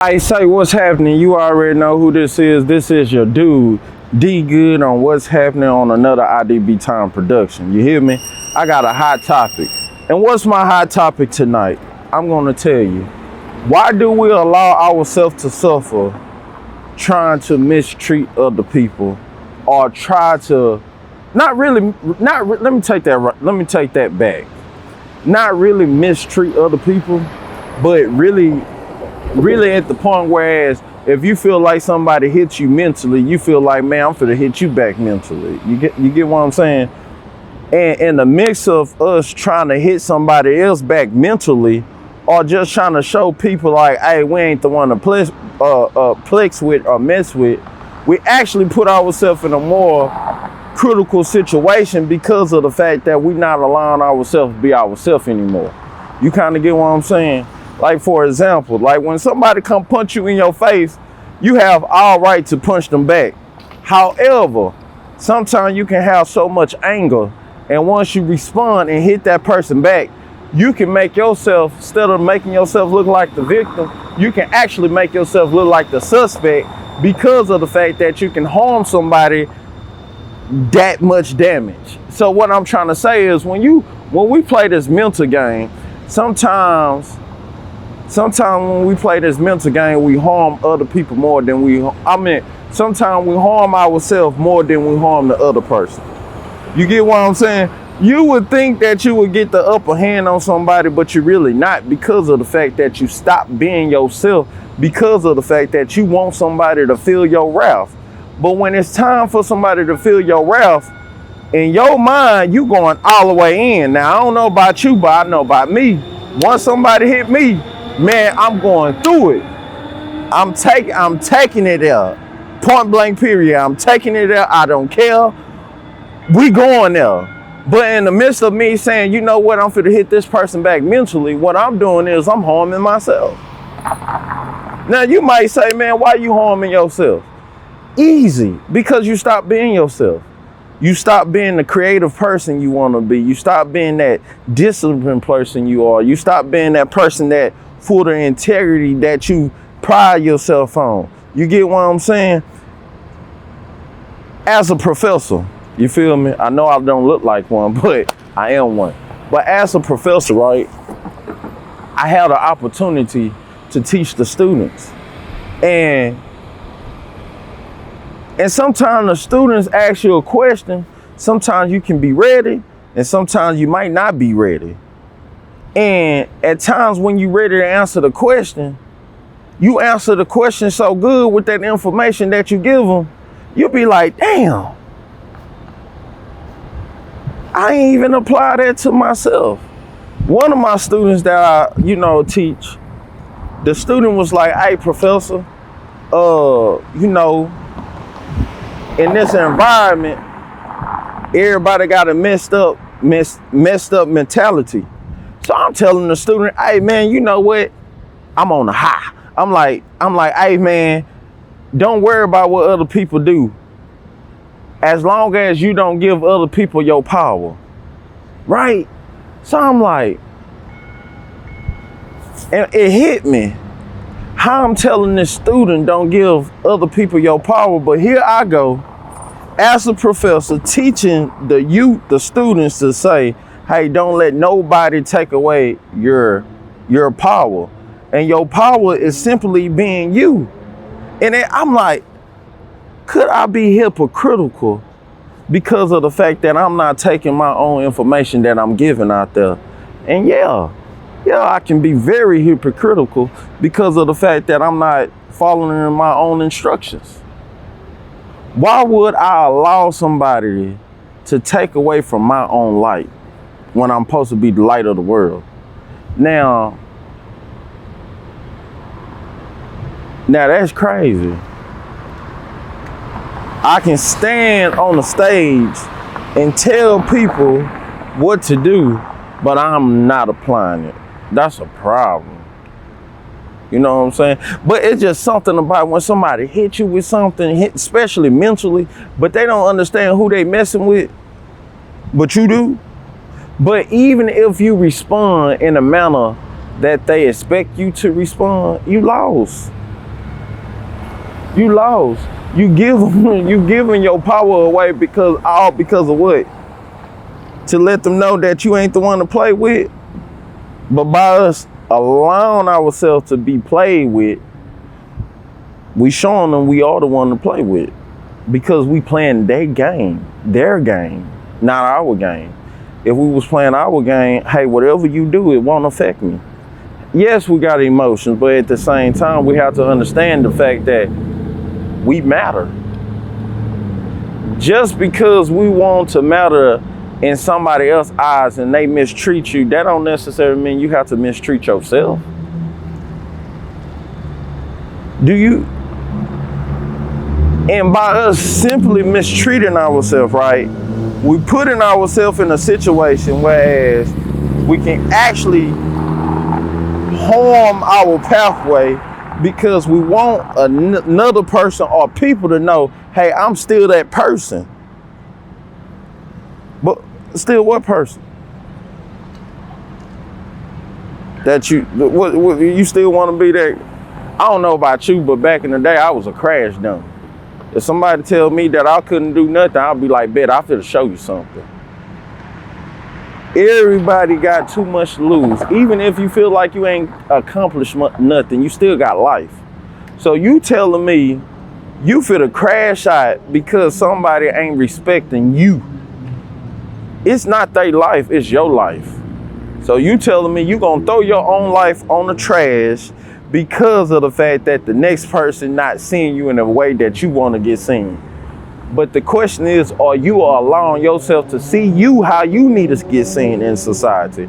I say what's happening. You already know who this is. This is your dude, D Good, on what's happening on another IDB Time production. You hear me? I got a hot topic. And what's my hot topic tonight? I'm gonna tell you. Why do we allow ourselves to suffer trying to mistreat other people or try to let me take that back. Not really mistreat other people, but really at the point whereas if you feel like somebody hits you mentally, you feel like, man, I'm finna hit you back mentally. You get what I'm saying? And in the mix of us trying to hit somebody else back mentally, or just trying to show people like, hey, we ain't the one to plex with or mess with, we actually put ourselves in a more critical situation because of the fact that we're not allowing ourselves to be ourselves anymore. You kind of get what I'm saying? Like, for example, like when somebody come punch you in your face, you have all right to punch them back. However, sometimes you can have so much anger, and once you respond and hit that person back, you can make yourself, instead of making yourself look like the victim, you can actually make yourself look like the suspect because of the fact that you can harm somebody that much damage. So what I'm trying to say is when we play this mental game, sometimes when we play this mental game, we harm other people more than sometimes we harm ourselves more than we harm the other person. You get what I'm saying? You would think that you would get the upper hand on somebody, but you're really not, because of the fact that you stop being yourself, because of the fact that you want somebody to feel your wrath. But when it's time for somebody to feel your wrath, in your mind, you going all the way in. Now, I don't know about you, but I know about me. Once somebody hit me, man, I'm going through it. I'm taking it there. Point blank period. I'm taking it there. I don't care. We going there. But in the midst of me saying, you know what, I'm finna hit this person back mentally, what I'm doing is I'm harming myself. Now, you might say, man, why you harming yourself? Easy. Because you stop being yourself. You stop being the creative person you want to be. You stop being that disciplined person you are. You stop being that person that full of integrity that you pride yourself on. You get what I'm saying? As a professor, you feel me? I know I don't look like one, but I am one. But as a professor, right, I had an opportunity to teach the students. And sometimes the students ask you a question. Sometimes you can be ready, and sometimes you might not be ready. And at times when you're ready to answer the question, you answer the question so good with that information that you give them, you'll be like, damn, I ain't even apply that to myself. One of my students that I, teach, the student was like, hey, professor, in this environment, everybody got a messed up mentality. So I'm telling the student, hey man, you know what? I'm on a high. I'm like, hey man, don't worry about what other people do. As long as you don't give other people your power. Right? So I'm like, and it hit me. How I'm telling this student don't give other people your power, but here I go as a professor teaching the students to say, hey, don't let nobody take away your power. And your power is simply being you. And I'm like, could I be hypocritical because of the fact that I'm not taking my own information that I'm giving out there? And yeah, I can be very hypocritical because of the fact that I'm not following my own instructions. Why would I allow somebody to take away from my own light when I'm supposed to be the light of the world? Now that's crazy. I can stand on the stage and tell people what to do, but I'm not applying it. That's a problem. You know what I'm saying? But it's just something about when somebody hits you with something, especially mentally, but they don't understand who they messing with, but you do. But even if you respond in a manner that they expect you to respond, you lost. You lost. You giving your power away because of what? To let them know that you ain't the one to play with. But by us allowing ourselves to be played with, we showing them we are the one to play with. Because we playing their game, not our game. If we was playing our game, hey, whatever you do, it won't affect me. Yes, we got emotions, but at the same time, we have to understand the fact that we matter. Just because we want to matter in somebody else's eyes and they mistreat you, that don't necessarily mean you have to mistreat yourself. Do you? And by us simply mistreating ourselves, right, we putting ourselves in a situation whereas we can actually harm our pathway because we want another person or people to know, hey, I'm still that person. But still what person? That what you still want to be that? I don't know about you, but back in the day, I was a crash dummy. If somebody tell me that I couldn't do nothing, I'll be like, bet, I'm finna show you something. Everybody got too much to lose. Even if you feel like you ain't accomplished nothing, you still got life. So you telling me you finna crash out because somebody ain't respecting you. It's not their life, it's your life. So you telling me you gonna throw your own life on the trash because of the fact that the next person not seeing you in a way that you want to get seen. But the question is, are you allowing yourself to see you how you need to get seen in society?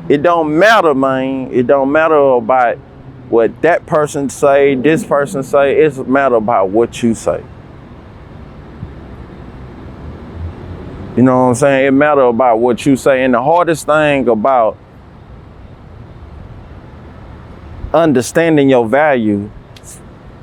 It don't matter, man. It don't matter about what that person say, this person say. It's a matter about what you say. You know what I'm saying? It matters about what you say. And the hardest thing about understanding your value,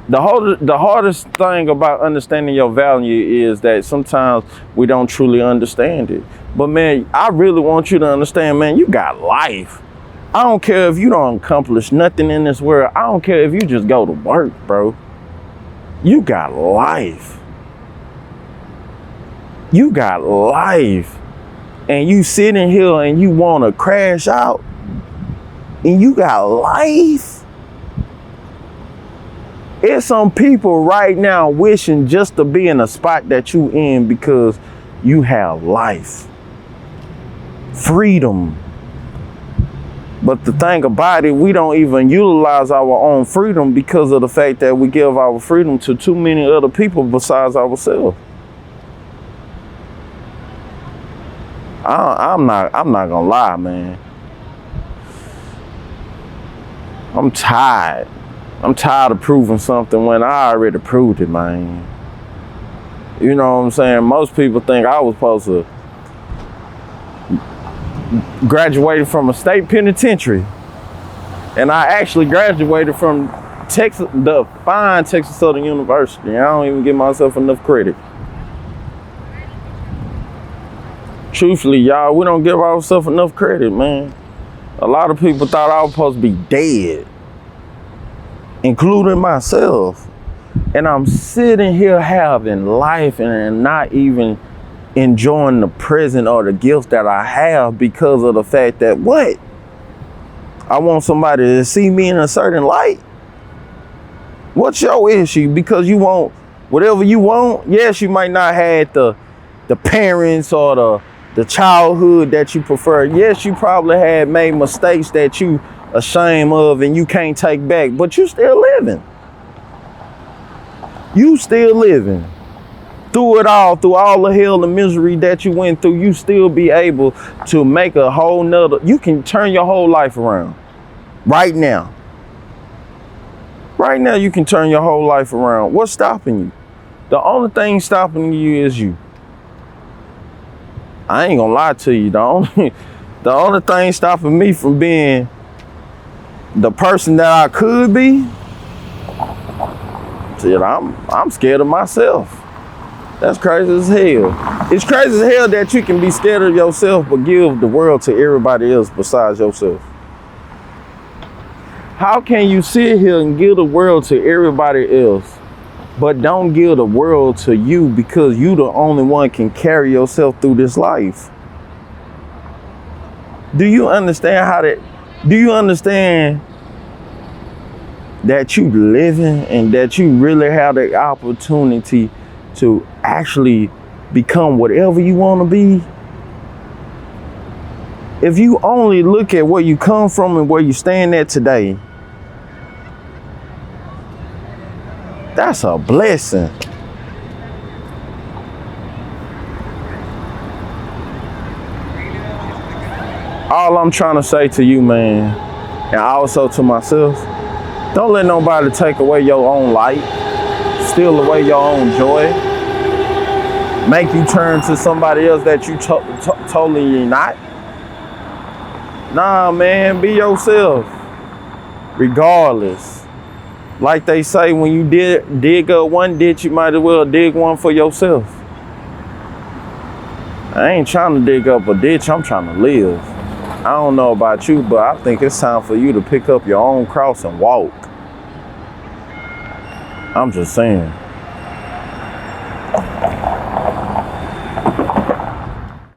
the hardest thing about understanding your value is that sometimes we don't truly understand it. But man, I really want you to understand, man, you got life. I don't care if you don't accomplish nothing in this world. I don't care if you just go to work, bro. You got life. You got life. And you sitting here and you want to crash out and you got life. It's some people right now wishing just to be in a spot that you in because you have life, freedom. But the thing about it, we don't even utilize our own freedom because of the fact that we give our freedom to too many other people besides ourselves. I'm not gonna lie, man. I'm tired. I'm tired of proving something when I already proved it, man. You know what I'm saying? Most people think I was supposed to graduate from a state penitentiary. And I actually graduated from Texas, the fine Texas Southern University. I don't even give myself enough credit. Truthfully, y'all, we don't give ourselves enough credit, man. A lot of people thought I was supposed to be dead, including myself. And I'm sitting here having life and not even enjoying the present or the gifts that I have because of the fact that what? I want somebody to see me in a certain light. What's your issue? Because you want whatever you want. Yes, you might not have the parents or the childhood that you prefer. Yes, you probably had made mistakes that you ashamed of and you can't take back, but you still living. You still living. Through it all, through all the hell and misery that you went through, you still be able to make a whole nother, you can turn your whole life around. Right now. Right now you can turn your whole life around. What's stopping you? The only thing stopping you is you. I ain't gonna lie to you. The only thing stopping me from being the person that I could be, shit, I'm scared of myself. That's crazy as hell. It's crazy as hell that you can be scared of yourself but give the world to everybody else besides yourself. How can you sit here and give the world to everybody else But don't give the world to you, because you the only one can carry yourself through this life. Do you understand do you understand that you living and that you really have the opportunity to actually become whatever you want to be? If you only look at where you come from and where you stand at today, that's a blessing. All I'm trying to say to you, man, and also to myself, don't let nobody take away your own light, steal away your own joy, make you turn to somebody else that you totally not. Nah, man, be yourself, regardless. Like they say, when you dig up one ditch, you might as well dig one for yourself. I ain't trying to dig up a ditch, I'm trying to live. I don't know about you, but I think it's time for you to pick up your own cross and walk. I'm just saying.